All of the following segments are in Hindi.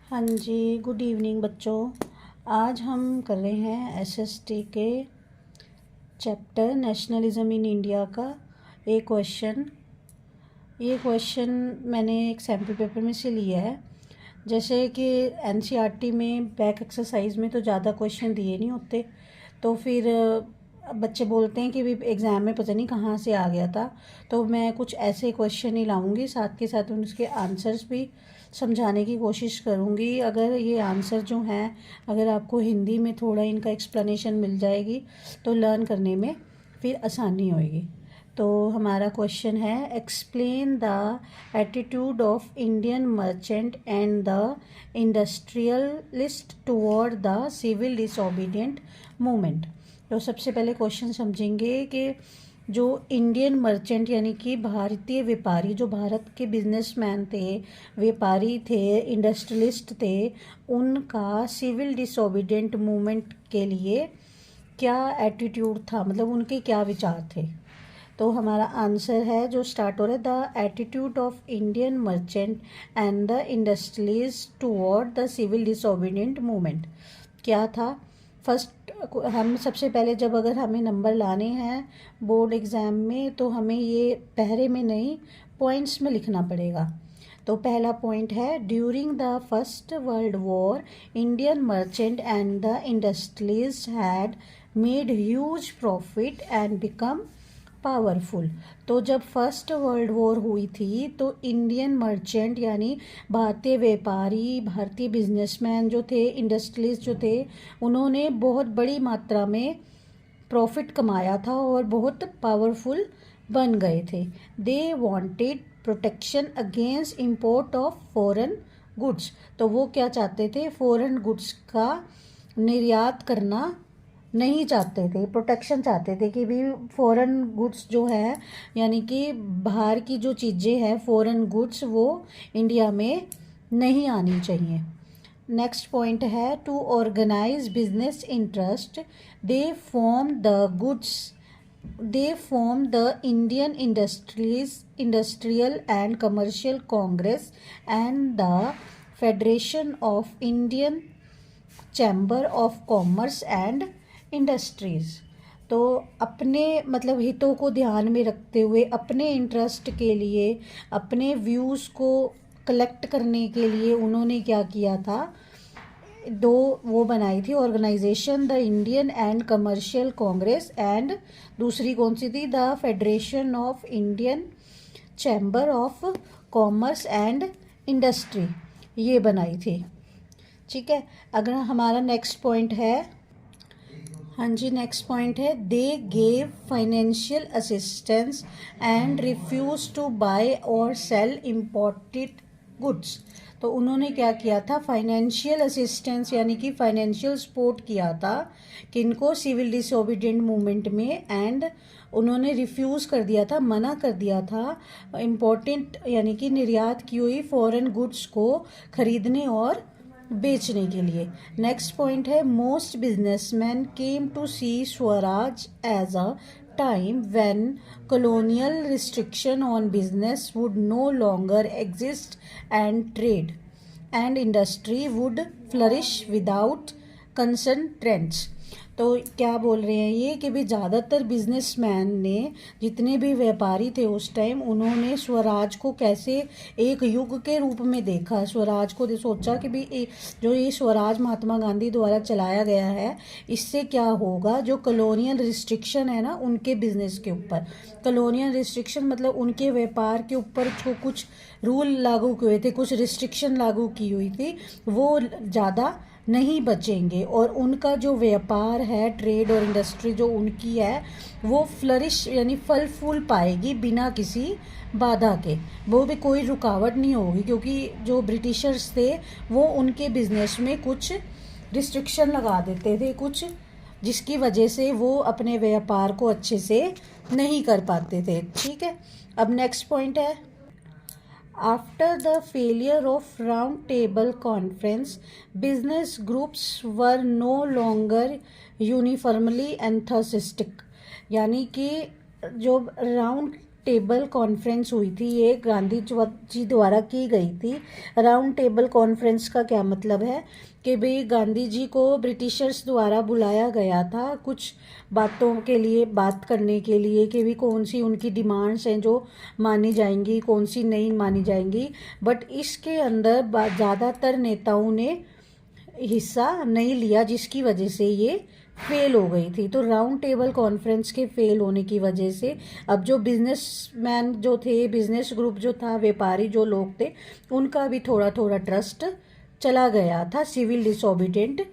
हाँ जी, गुड इवनिंग बच्चों। आज हम कर रहे हैं एसएसटी के चैप्टर नेशनलिज्म इन इंडिया का एक क्वेश्चन। ये क्वेश्चन मैंने एक सैम्पल पेपर में से लिया है। जैसे कि एनसीईआरटी में बैक एक्सरसाइज में तो ज़्यादा क्वेश्चन दिए नहीं होते, तो फिर बच्चे बोलते हैं कि भी एग्ज़ाम में पता नहीं कहाँ से आ गया था। तो मैं कुछ ऐसे क्वेश्चन ही लाऊंगी, साथ के साथ उसके आंसर्स भी समझाने की कोशिश करूँगी। अगर ये आंसर जो हैं, अगर आपको हिंदी में थोड़ा इनका एक्सप्लेनेशन मिल जाएगी तो लर्न करने में फिर आसानी होएगी। तो हमारा क्वेश्चन है, explain the attitude of Indian merchant and the industrialist toward the civil disobedient movement. तो सबसे पहले क्वेश्चन समझेंगे कि जो इंडियन मर्चेंट यानी कि भारतीय व्यापारी, जो भारत के बिजनेसमैन थे, व्यापारी थे, इंडस्ट्रियलिस्ट थे, उनका सिविल डिसोबीडियंट मूवमेंट के लिए क्या एटीट्यूड था, मतलब उनके क्या विचार थे। तो हमारा आंसर है जो स्टार्ट हो रहा है, the attitude of Indian merchant and the industrialist toward the civil disobedient movement. क्या था? फर्स्ट, हम सबसे पहले जब अगर हमें नंबर लाने हैं बोर्ड एग्ज़ाम में तो हमें ये पहरे में नहीं पॉइंट्स में लिखना पड़ेगा। तो पहला पॉइंट है, during the first world war Indian merchant and the industrialist had made huge profit and become powerful. तो जब फर्स्ट वर्ल्ड वॉर हुई थी तो इंडियन मर्चेंट यानी भारतीय व्यापारी, भारतीय बिजनेसमैन जो थे, इंडस्ट्रियलिस्ट जो थे, उन्होंने बहुत बड़ी मात्रा में प्रॉफिट कमाया था और बहुत पावरफुल बन गए थे। They wanted protection against import of foreign goods. तो वो क्या चाहते थे? फॉरेन गुड्स का निर्यात करना नहीं चाहते थे, प्रोटेक्शन चाहते थे कि भी फॉरेन गुड्स जो है यानी कि बाहर की जो चीज़ें हैं फॉरेन गुड्स, वो इंडिया में नहीं आनी चाहिए। नेक्स्ट पॉइंट है, to organise business interest they formed the Indian industrial and commercial congress and the federation of Indian chamber of commerce and industries. तो अपने मतलब हितों को ध्यान में रखते हुए, अपने इंटरेस्ट के लिए, अपने व्यूज़ को कलेक्ट करने के लिए उन्होंने क्या किया था, दो वो बनाई थी organisation, the Indian and commercial congress and दूसरी कौन सी थी, the federation of Indian chamber of commerce and industry, ये बनाई थी। ठीक है। अगर हमारा नेक्स्ट पॉइंट है, हाँ जी, नेक्स्ट पॉइंट है, they gave financial assistance and refuse to buy और सेल इम्पोर्टेड गुड्स। तो उन्होंने क्या किया था? फाइनेंशियल असिस्टेंस यानी कि फाइनेंशियल सपोर्ट किया था किनको? सिविल डिसोबीडियंट मूवमेंट में। एंड उन्होंने रिफ्यूज़ कर दिया था, मना कर दिया था इम्पोर्टेंट यानी कि निर्यात की हुई फॉरेन गुड्स को खरीदने और बेचने के लिए। नेक्स्ट पॉइंट है, most businessman came to see swaraj as a time when colonial restriction on business would no longer exist and trade and industry would flourish without constraints। तो क्या बोल रहे हैं ये कि भी ज़्यादातर बिजनेसमैन ने, जितने भी व्यापारी थे उस टाइम, उन्होंने स्वराज को कैसे एक युग के रूप में देखा। स्वराज को सोचा कि भी जो ये स्वराज महात्मा गांधी द्वारा चलाया गया है, इससे क्या होगा, जो कॉलोनियल रिस्ट्रिक्शन है ना उनके बिजनेस के ऊपर, कॉलोनियल रिस्ट्रिक्शन मतलब उनके व्यापार के ऊपर जो कुछ रूल लागू हुए थे, कुछ रिस्ट्रिक्शन लागू की हुई थी, वो ज़्यादा नहीं बचेंगे और उनका जो व्यापार है, ट्रेड और इंडस्ट्री जो उनकी है, वो फ्लरिश यानी फल फूल पाएगी बिना किसी बाधा के, वो भी कोई रुकावट नहीं होगी। क्योंकि जो ब्रिटिशर्स थे वो उनके बिजनेस में कुछ रिस्ट्रिक्शन लगा देते थे, कुछ जिसकी वजह से वो अपने व्यापार को अच्छे से नहीं कर पाते थे। ठीक है। अब नेक्स्ट पॉइंट है, after the failure of round table conference business groups were no longer uniformly enthusiastic। यानी कि जो राउंड टेबल कॉन्फ्रेंस हुई थी, ये गांधी जी द्वारा की गई थी। राउंड टेबल कॉन्फ्रेंस का क्या मतलब है कि भाई गांधी जी को ब्रिटिशर्स द्वारा बुलाया गया था कुछ बातों के लिए, बात करने के लिए कि भी कौन सी उनकी डिमांड्स हैं जो मानी जाएंगी, कौन सी नहीं मानी जाएंगी। बट इसके अंदर ज़्यादातर नेताओं ने हिस्सा नहीं लिया, जिसकी वजह से ये फेल हो गई थी। तो राउंड टेबल कॉन्फ्रेंस के फेल होने की वजह से अब जो बिजनेसमैन जो थे, बिजनेस ग्रुप जो था, व्यापारी जो लोग थे, उनका भी थोड़ा थोड़ा ट्रस्ट चला गया था सिविल डिसोबीडिएंट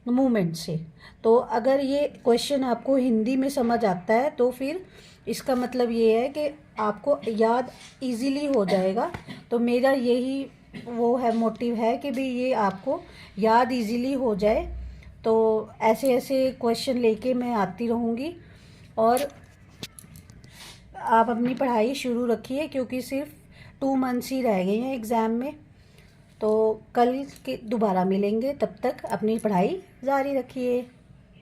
मूवमेंट से। तो अगर ये क्वेश्चन आपको हिंदी में समझ आता है तो फिर इसका मतलब ये है कि आपको याद इजीली हो जाएगा। तो मेरा यही वो है, मोटिव है कि भाई ये आपको याद इजीली हो जाए। तो ऐसे ऐसे क्वेश्चन लेके मैं आती रहूँगी और आप अपनी पढ़ाई शुरू रखिए, क्योंकि सिर्फ 2 मंथ्स ही रह गए हैं एग्ज़ाम में। तो कल के दोबारा मिलेंगे, तब तक अपनी पढ़ाई जारी रखिए।